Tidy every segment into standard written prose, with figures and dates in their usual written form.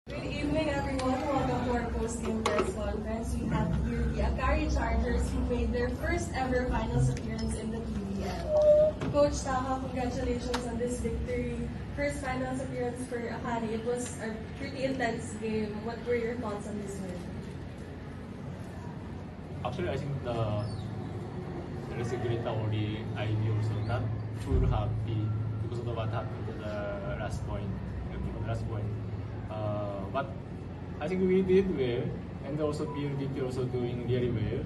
Good evening, everyone. Welcome to our post-game press conference. We have here the Akari Chargers who made their first ever finals appearance in the PBL. Coach Taka, congratulations on this victory. First finals appearance for Akari. It was a pretty intense game. What were your thoughts on this win? Actually, I think there is a great already. I also not full happy because of what happened to the last point. But I think we did well, and also PLDT also doing really well.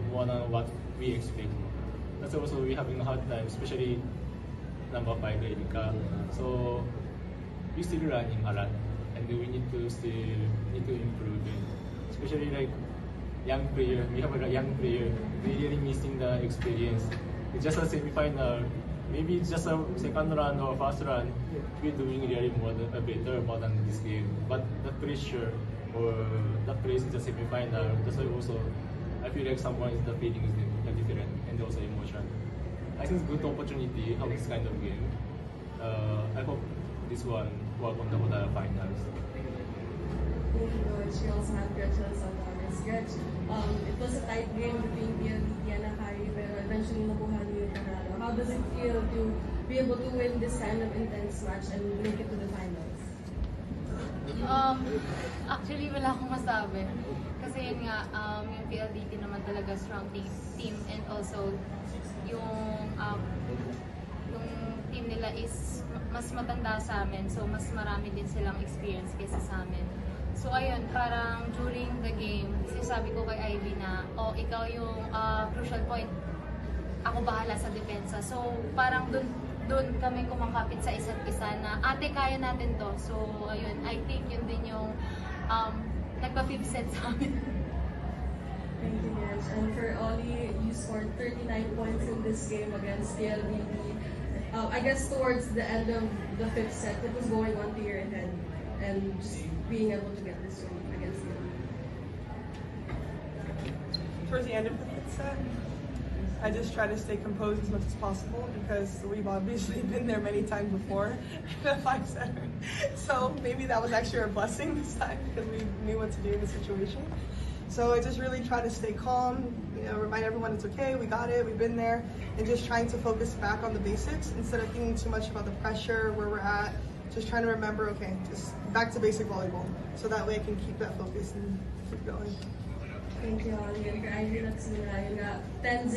More than what we expect. That's also we having a hard time, especially number 5 Erika. So we still running a lot, and we need to improve it. Especially like young player, we have a young player. We really missing the experience. It's just a semi-final. Maybe it's just a second round or first round. We're doing really better more than this game. But the pressure or the place in the semi-final, that's why also I feel like someone is the feeling is different and also emotion. I think it's a good opportunity of this kind of game. I hope this one will come to the finals. Thank you, Coach. We also have Gretchen Santos. Gretch, it was a tight game between PLDT and Akari, pero eventually nakuha niyo yung panalo. How does it feel to be able to win this kind of intense match and make it to the finals? Actually, wala akong masabi. Kasi yun nga, yung PLDT naman talaga strong team and also yung team nila is mas matanda sa amin, so mas marami din silang experience kaysa sa amin. So ayun, parang during the game, sinasabi ko kay Ivy na, ikaw yung crucial point, ako bahala sa depensa. So parang doon kami kumakapit sa isa't isa na, ate, kaya natin to. So ayun, I think yun din yung nagpa-fifth set sa amin. Thank you, Gretch. And for Ollie, you scored 39 points in this game against PLDT. I guess towards the end of the fifth set, it was going on to your head and just being able to get this win against them. Towards the end of the fifth set, I just try to stay composed as much as possible because we've obviously been there many times before in a 5-7. So maybe that was actually a blessing this time because we knew what to do in the situation. So I just really try to stay calm, remind everyone it's okay, we got it, we've been there, and just trying to focus back on the basics instead of thinking too much about the pressure, where we're at. Just trying to remember, okay, just back to basic volleyball. So that way I can keep that focus and keep going. Thank you, Ollie. And for Ivy Latsuna, you got 10-0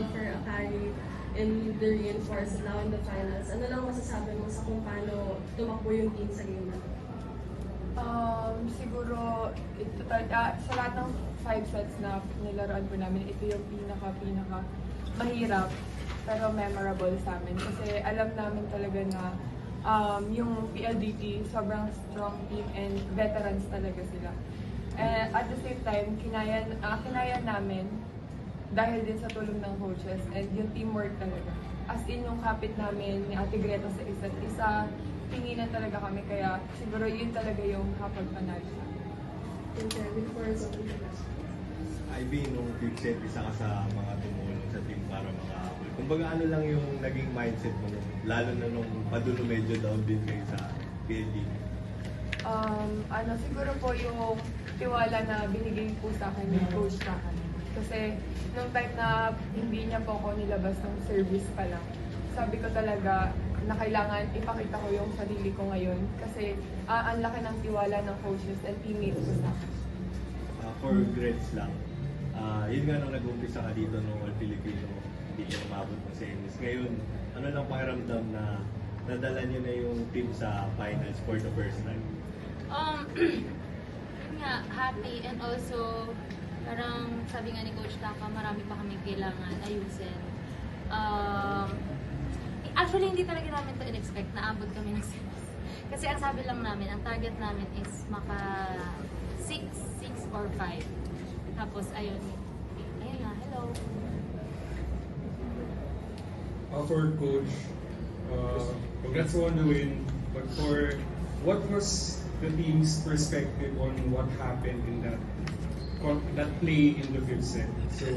for Akari in the reinforced and now in the finals. Ano lang masasabi mo sa kung paano tumakbo yung team sa game na? Siguro, sa lahat ng 5 sets na nilaruan po namin, ito yung pinaka mahirap pero memorable sa amin. Kasi alam namin talaga na yung PLDT, sobrang strong team and veterans talaga sila. And at the same time, kinaya namin dahil din sa tulong ng coaches and yung teamwork talaga. As in, yung kapit namin ni Ate Greta sa isa't isa, tinginan talaga kami, kaya siguro yun talaga yung kapag-panalo sa amin. Thank you, Ivy, for Ivy, nung fifth set, isa ka sa mga tumulong sa team para makahabol. Kumbaga ano lang yung naging mindset mo, lalo na nung padulo medyo down din kayo sa PLD? Siguro po yung tiwala na binigay po sa akin ng coach sa akin. Kasi nung time na hindi niya po ako nilabas ng service pa lang, sabi ko talaga na kailangan ipakita ko yung sarili ko ngayon kasi ang laki ng tiwala ng coaches and teammates ko sa akin. For grades lang, yun nga nung nag-umpisa ka dito nung All-Filipino, hindi ka umabot ng semis. Ngayon, ano lang pakiramdam na nadala niyo na yung team sa finals for the first time? Yun nga, happy and also parang sabi nga ni Coach Taka, marami pa kami kailangan ayusin. Actually, hindi talaga namin to in-expect na abot kami ng semis. Kasi ang sabi lang namin, ang target namin is maka 6 or 5. Tapos, ayun na, hello. For Coach, congrats on the win. But for what was the team's perspective on what happened in that play in the fifth set? So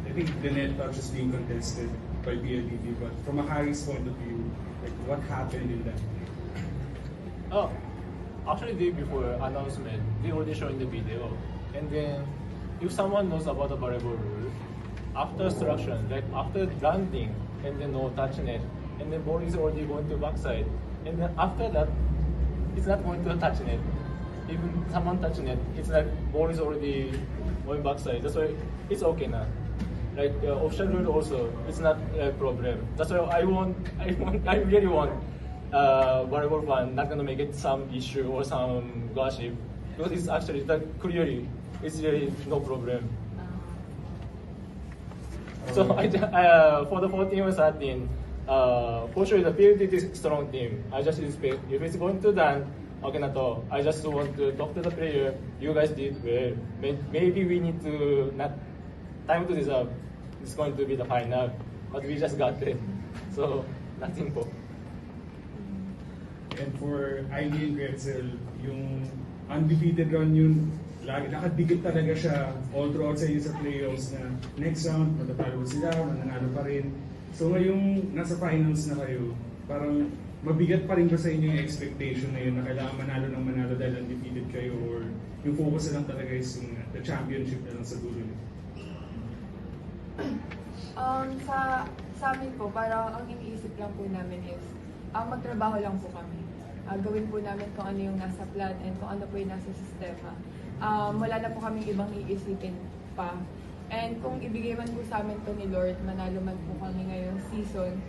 I think the net touch is being contested by PLDT, but from a Harry's point of view, like what happened in that? actually day before announcement, they already showing the video. And then if someone knows about the variable rule, after instruction, like after landing and then no touching it, and then ball is already going to backside, and then after that, it's not going to touching it. Even someone touching it, it's like ball is already going backside. That's why it's okay now. Like option rule also, it's not a problem. That's why I really want variable fan not gonna make it some issue or some gossip, because it's actually that clearly it's really no problem. So for the 14 or 13, for sure the PLDT is a strong team. I just expect if it's going to done, okay na to. I just want to talk to the player. You guys did well. Maybe we need to not time to deserve. It's going to be the final, but we just got it. So nothing po. And for Ivy and Gretzel, yung undefeated run yun, lagi nakadikit talaga siya all throughout sa inyo sa playoffs na next round, matatalo sila, mananalo pa rin. So ngayong nasa finals na kayo, parang mabigat pa rin ba sa inyo yung expectation na yun na kailangan manalo ng manalo dahil undefeated kayo, or yung focus na lang talaga is yung the championship na lang sa dulo? Sa amin po, parang ang iniisip lang po namin is, magtrabaho lang po kami. Gawin po namin kung ano yung nasa plan and kung ano po yung nasa sistema. Wala na po kami ibang iisipin pa. And kung ibigay man po sa amin to ni Lord, manalo man po kami ngayong season,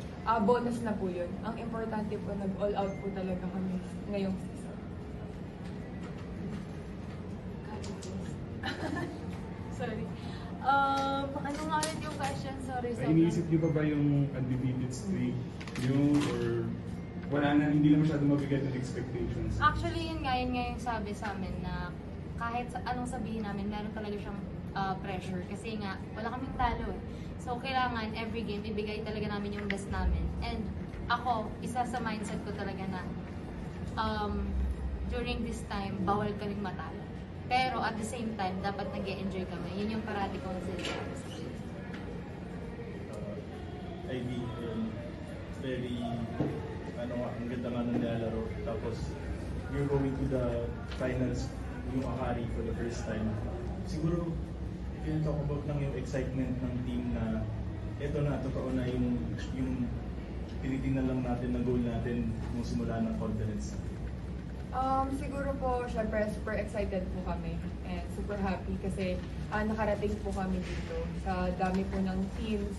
bonus na po yun. Ang importante po, nag-all out po talaga kami ngayong season. Sorry. Ano nga ulit yung question? Sorry. Iniisip niyo ba yung undefeated streak yung or wala na, hindi na masyado mabigat yung expectations? Actually, yun nga yung sabi sa amin na kahit anong sabihin namin, meron talaga siyang pressure. Kasi nga, wala kaming talo eh. So, kailangan every game, ibigay talaga namin yung best namin. And ako, isa sa mindset ko talaga na during this time, bawal kaming matalo. Pero at the same time, dapat nag-e-enjoy kami. Yun yung parati kong sinasabi sa plays. Ivy, very, ang ganda nga ng nilalaro. Tapos, you're going to the finals, yung Akari for the first time. Siguro, if you talk about lang yung excitement ng team na eto na, totoo na yung tinitingnan lang natin na goal natin nung simula ng conference. Siguro po, syempre, super excited po kami and super happy kasi nakarating po kami dito sa dami po ng teams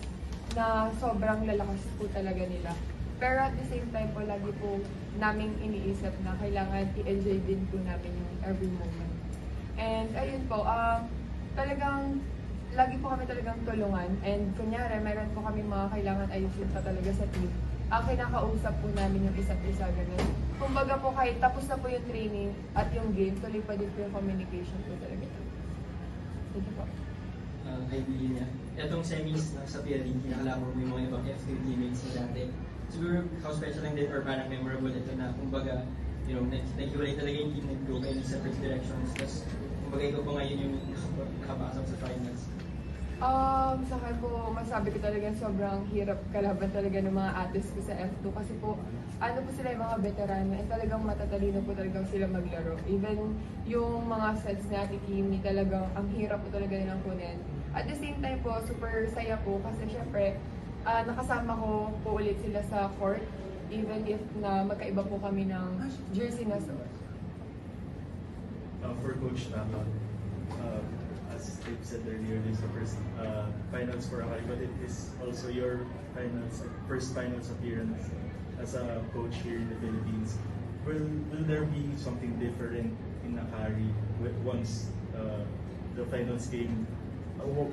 na sobrang lalakas po talaga nila. Pero at the same time po, lagi po naming iniisip na kailangan i-enjoy din po namin yung every moment. And ayun po, talagang lagi po kami talagang tulungan and kunyari, meron po kami mga kailangan ayusin pa talaga sa team. Kinakausap po namin yung isa't isa ganun. Kumbaga po kahit tapos na po yung training at yung game, tuloy pa din po yung communication po talaga. Thank you po. Ivy, etong semis sa PLDT, nakalaro mo yung mga ibang F2 teammates mo dati. Siguro how special lang din or parang memorable ito na kumbaga, naghiwalay talaga yung team, nag-go kayo in separate directions. Tapos kumbaga ikaw po ngayon yung nakapasok sa finals. Sa akin po, masabi ko talaga sobrang hirap kalaban talaga ng mga ates ko sa F2 kasi po, ano po sila yung mga veterano and talagang matatalino po talagang sila maglaro. Even yung mga sets ni Ate Kimi, talagang ang hirap po talaga nilang kunin. At the same time po, super saya po kasi syempre, nakasama ko po ulit sila sa court even if na magkaiba po kami ng jersey na suot. For Coach Tama, as Steve said earlier, this is the first finals for Akari, but it is also your first finals appearance as a coach here in the Philippines. Will there be something different in Akari once the finals game,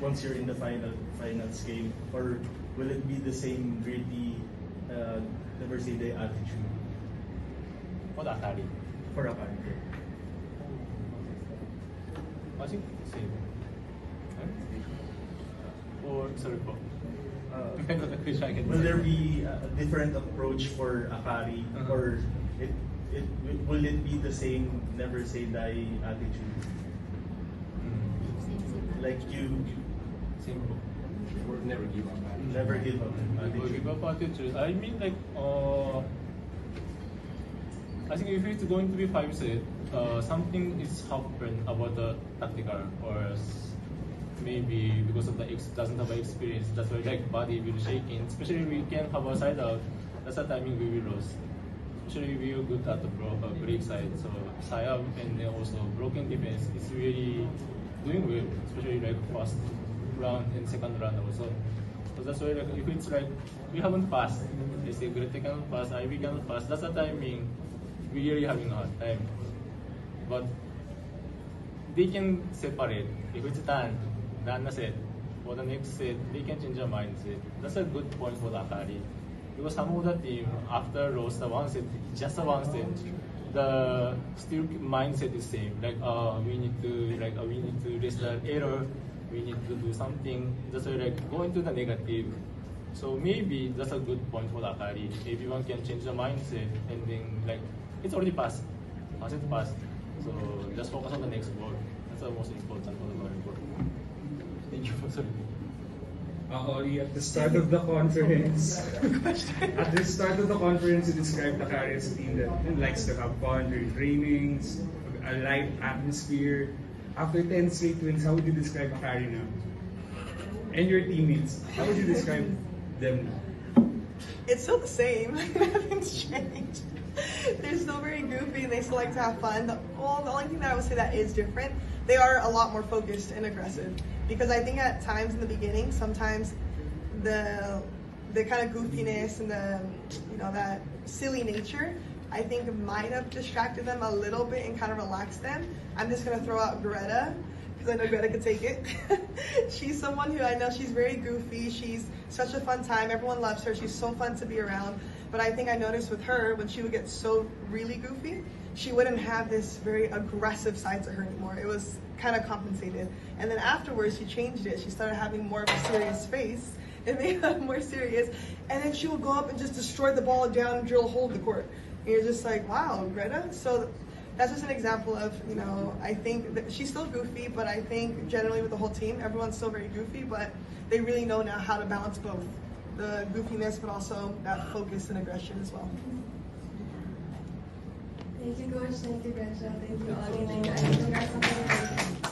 once you're in the finals game, or will it be the same gritty, never say die attitude? For the Akari. For Akari. I think same. Or sorry po. Will there be a different approach for Akari, or will it be the same never say die attitude? Like you Same po. Or never give up? never give up Never attitude? give up attitude. I mean like I think if it's going to be 5 set, something is happened about the tactical or maybe because of the doesn't have experience. That's why like body will shaking. Especially we can have a side out. That's the timing we will lose. Especially we are good at the break side. So side up and then also broken defense is really doing well. Especially like first round and second round also. So that's why like, if it's like we haven't passed, they say Grete cannot pass, Ivy cannot pass. That's the timing we really having a hard time. But they can separate. If it's done na set, for the next set, they can change their mindset. That's a good point for the Akari. Because some of the team, after lost the one set, just the one set, the still mindset is same. Like we need to raise the error, we need to do something. That's why like go into the negative. So maybe that's a good point for the Akari. Everyone can change the mindset and then like it's already passed. Once it's passed. So just focus on the next ball. That's the most important for the volleyball. Thank you for sorry. Oli, at the start of the conference, you described the Akari as a team that likes to have fun during trainings, a light atmosphere. After 10 straight wins, how would you describe Akari now? And your teammates, how would you describe them now? It's still the same. Nothing's changed. They're still very goofy and they still like to have fun. The only thing that I would say that is different, they are a lot more focused and aggressive. Because I think at times in the beginning, sometimes the kind of goofiness and the that silly nature, I think might have distracted them a little bit and kind of relaxed them. I'm just gonna throw out Greta, because I know Greta could take it. She's someone who I know she's very goofy. She's such a fun time. Everyone loves her. She's so fun to be around. But I think I noticed with her, when she would get so really goofy, she wouldn't have this very aggressive side to her anymore. It was kind of compensated. And then afterwards, she changed it. She started having more of a serious face. It made her more serious. And then she would go up and just destroy the ball down and drill a hole in the court. And you're just like, wow, Greta? So that's just an example of, I think that she's still goofy, but I think generally with the whole team, everyone's still very goofy, but they really know now how to balance both. The goofiness, but also that focus and aggression as well. Thank you, Coach. Thank you, Gretchen. Thank you, Ollie. Thank you. Congrats on the